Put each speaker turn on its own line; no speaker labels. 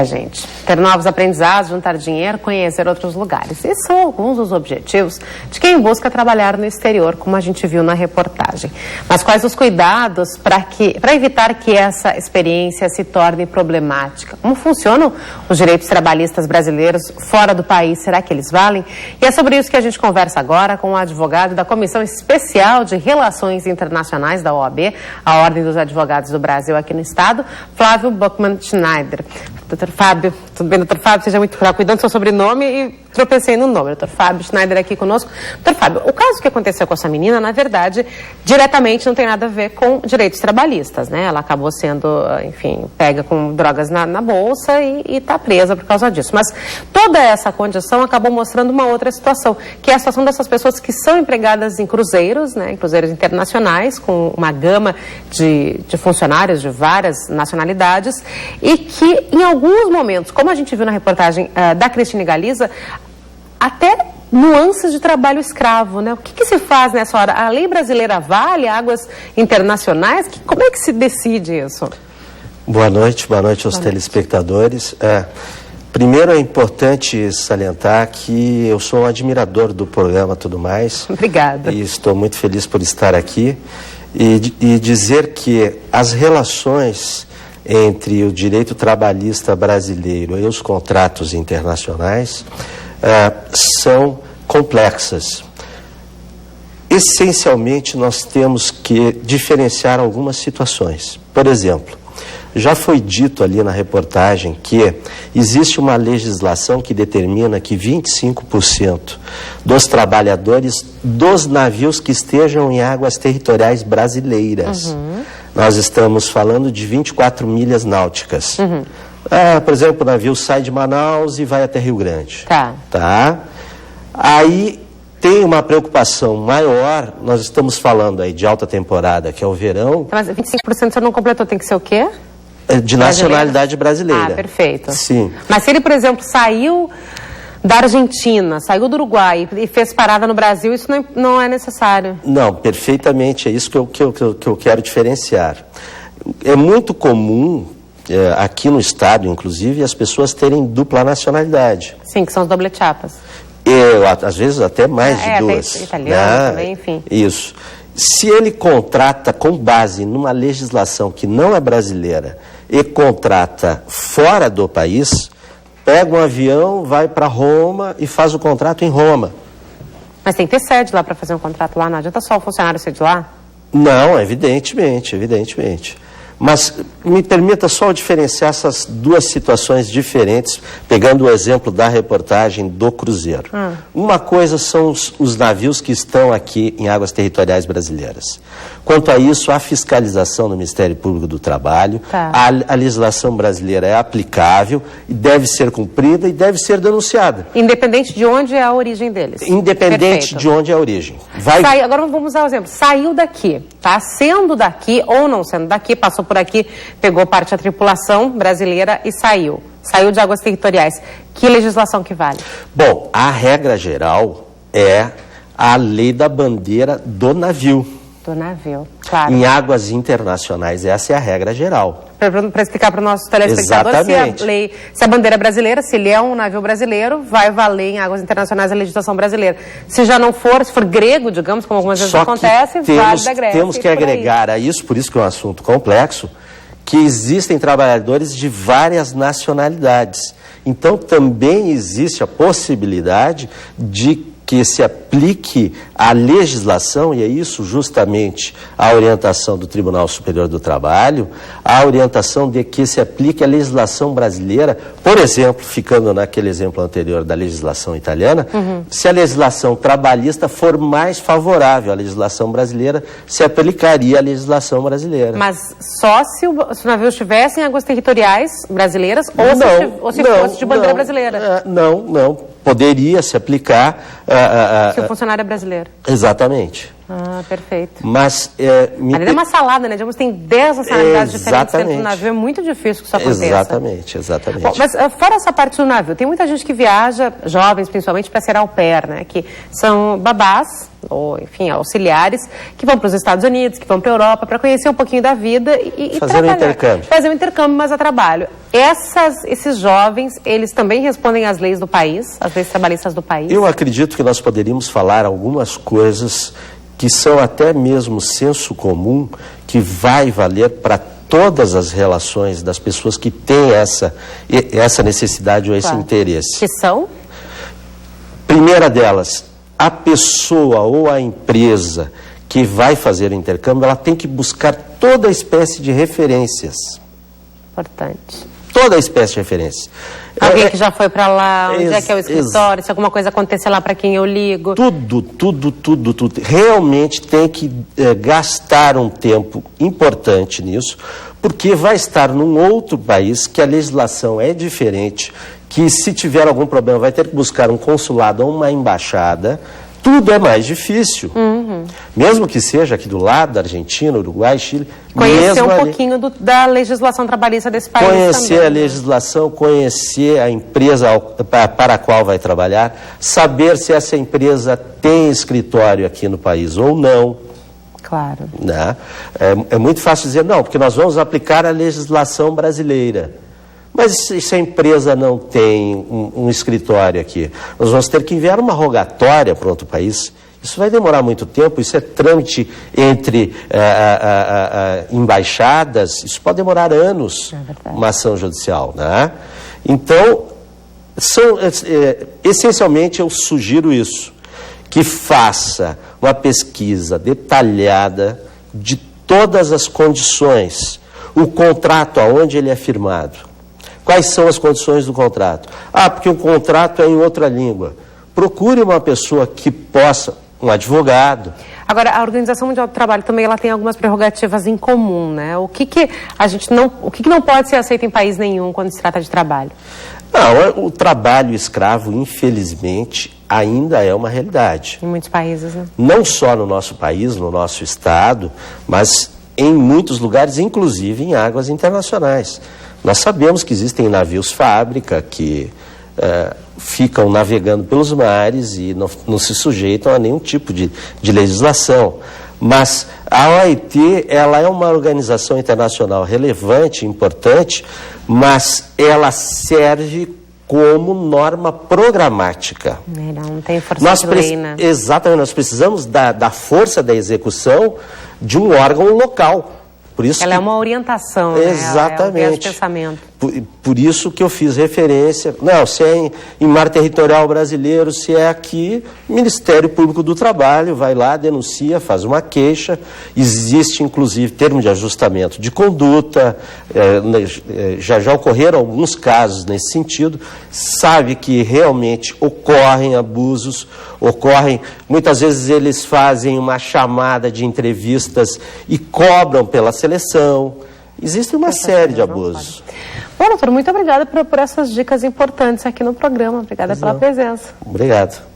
Gente, ter novos aprendizados, juntar dinheiro, conhecer outros lugares. Esses são alguns dos objetivos de quem busca trabalhar no exterior, como a gente viu na reportagem. Mas quais os cuidados para evitar que essa experiência se torne problemática? Como funcionam os direitos trabalhistas brasileiros fora do país? Será que eles valem? E é sobre isso que a gente conversa agora com o advogado da Comissão Especial de Relações Internacionais da OAB, a Ordem dos Advogados do Brasil aqui no Estado, Flávio Buchmann Schneider. Doutor Fábio, tudo bem, doutor Fábio? Seja muito claro, cuidando do seu sobrenome e tropecei no nome. Doutor Fábio Schneider aqui conosco. Doutor Fábio, o caso que aconteceu com essa menina, na verdade, diretamente não tem nada a ver com direitos trabalhistas, né? Ela acabou sendo, enfim, pega com drogas na bolsa e está presa por causa disso. Mas toda essa condição acabou mostrando uma outra situação, que é a situação dessas pessoas que são empregadas em cruzeiros, né? Em cruzeiros internacionais, com uma gama de funcionários de várias nacionalidades e que, em alguns momentos, como a gente viu na reportagem da Cristine Galiza, até nuances de trabalho escravo, né? O que se faz nessa hora? A lei brasileira vale águas internacionais? Como é que se decide isso?
Boa noite aos telespectadores. Primeiro é importante salientar que eu sou um admirador do programa Tudo Mais.
Obrigada.
E estou muito feliz por estar aqui e dizer que as relações entre o direito trabalhista brasileiro e os contratos internacionais são complexas. Essencialmente, nós temos que diferenciar algumas situações. Por exemplo, já foi dito ali na reportagem que existe uma legislação que determina que 25% dos trabalhadores dos navios que estejam em águas territoriais brasileiras, nós estamos falando de 24 milhas náuticas. Por exemplo, o navio sai de Manaus e vai até Rio Grande. Tá? Aí tem uma preocupação maior, nós estamos falando aí de alta temporada, que é o verão.
Mas 25% você não completou, tem que ser o quê?
De nacionalidade brasileira.
Perfeito.
Sim.
Mas se ele, por exemplo, saiu da Argentina, saiu do Uruguai e fez parada no Brasil, isso não é necessário? Não,
perfeitamente, é isso que eu quero diferenciar. É muito comum, aqui no Estado, inclusive, as pessoas terem dupla nacionalidade.
Sim, que são os doble chapas.
Às vezes até mais de duas.
Italiano também, enfim.
Isso. Se ele contrata com base numa legislação que não é brasileira e contrata fora do país, pega um avião, vai para Roma e faz o contrato em Roma.
Mas tem que ter sede lá para fazer um contrato lá, não adianta só o funcionário ser de lá?
Não, evidentemente. Mas me permita só diferenciar essas duas situações diferentes, pegando o exemplo da reportagem do cruzeiro. Uma coisa são os navios que estão aqui em águas territoriais brasileiras. Quanto a isso, a fiscalização do Ministério Público do Trabalho, a legislação brasileira é aplicável, e deve ser cumprida e deve ser denunciada.
Independente de onde é a origem deles.
Independente de onde é a origem.
Agora vamos usar o exemplo. Saiu daqui, tá? Sendo daqui ou não sendo daqui, passou por aqui, pegou parte da tripulação brasileira e saiu. Saiu de águas territoriais. Que legislação que vale?
Bom, a regra geral é a lei da bandeira do navio.
Do navio, claro.
Em águas internacionais, essa é a regra geral.
Para explicar para os nossos telespectadores, se a bandeira é brasileira, se ele é um navio brasileiro, vai valer em águas internacionais a legislação brasileira. Se já não for, se for grego, digamos, como algumas vezes acontece, vale da Grécia.
Temos que agregar a isso, por isso que é um assunto complexo, que existem trabalhadores de várias nacionalidades. Então, também existe a possibilidade de que se aplique a legislação, e é isso justamente a orientação do Tribunal Superior do Trabalho, a orientação de que se aplique a legislação brasileira, por exemplo, ficando naquele exemplo anterior da legislação italiana, se a legislação trabalhista for mais favorável à legislação brasileira, se aplicaria a legislação brasileira.
Mas só se o navio estivesse em águas territoriais brasileiras ou se fosse de bandeira brasileira?
Não. Poderia se aplicar...
se o funcionário é brasileiro.
Exatamente.
Ah, perfeito.
Mas...
Ali é uma salada, né? Digamos, tem 10 nacionalidades diferentes dentro do navio, é muito difícil que isso aconteça.
Exatamente.
Bom, mas fora essa parte do navio, tem muita gente que viaja, jovens principalmente, para ser au pair, né? Que são babás, ou enfim, auxiliares, que vão para os Estados Unidos, que vão para a Europa, para conhecer um pouquinho da vida e
fazer um intercâmbio.
Fazer um intercâmbio, mas a trabalho. Esses jovens, eles também respondem às leis do país, às leis trabalhistas do país?
Eu acredito que nós poderíamos falar algumas coisas que são até mesmo senso comum, que vai valer para todas as relações das pessoas que têm essa necessidade ou esse interesse.
Que são?
Primeira delas, a pessoa ou a empresa que vai fazer o intercâmbio, ela tem que buscar toda espécie de referências.
Importante.
Toda espécie de referência.
Alguém que já foi para lá, onde é que é o escritório, se alguma coisa acontecer lá, para quem eu ligo.
Tudo. Realmente tem que gastar um tempo importante nisso, porque vai estar num outro país que a legislação é diferente, que se tiver algum problema vai ter que buscar um consulado ou uma embaixada. Tudo é mais difícil. Mesmo que seja aqui do lado da Argentina, Uruguai, Chile.
Conhecer um pouquinho da legislação trabalhista desse país também.
Conhecer a legislação, conhecer a empresa para a qual vai trabalhar, saber se essa empresa tem escritório aqui no país ou não.
Claro.
Né? É muito fácil dizer, não, porque nós vamos aplicar a legislação brasileira. Mas se a empresa não tem um escritório aqui, nós vamos ter que enviar uma rogatória para outro país. Isso vai demorar muito tempo, isso é trâmite entre embaixadas, isso pode demorar anos, uma ação judicial. Né? Então, essencialmente eu sugiro isso, que faça uma pesquisa detalhada de todas as condições, o contrato aonde ele é firmado. Quais são as condições do contrato? Porque o contrato é em outra língua. Procure uma pessoa que possa, um advogado.
Agora, a Organização Mundial do Trabalho também ela tem algumas prerrogativas em comum, né? O que não pode ser aceito em país nenhum quando se trata de trabalho?
Não, o trabalho escravo, infelizmente, ainda é uma realidade.
Em muitos países, né?
Não só no nosso país, no nosso estado, mas em muitos lugares, inclusive em águas internacionais. Nós sabemos que existem navios fábrica que ficam navegando pelos mares e não se sujeitam a nenhum tipo de legislação. Mas a OIT, ela é uma organização internacional relevante, importante, mas ela serve como norma programática.
Não tem força de lei, né?
Exatamente, nós precisamos da força da execução de um órgão local. Por isso
ela é uma orientação,
exatamente.
Né? É um pensamento.
Por isso que eu fiz referência, se é em mar territorial brasileiro, se é aqui, Ministério Público do Trabalho vai lá, denuncia, faz uma queixa, existe inclusive termo de ajustamento de conduta, já ocorreram alguns casos nesse sentido, sabe que realmente ocorrem abusos, muitas vezes eles fazem uma chamada de entrevistas e cobram pela seleção, existe uma série de abusos.
Bom, doutor, muito obrigada por essas dicas importantes aqui no programa. Obrigada pela presença.
Obrigado.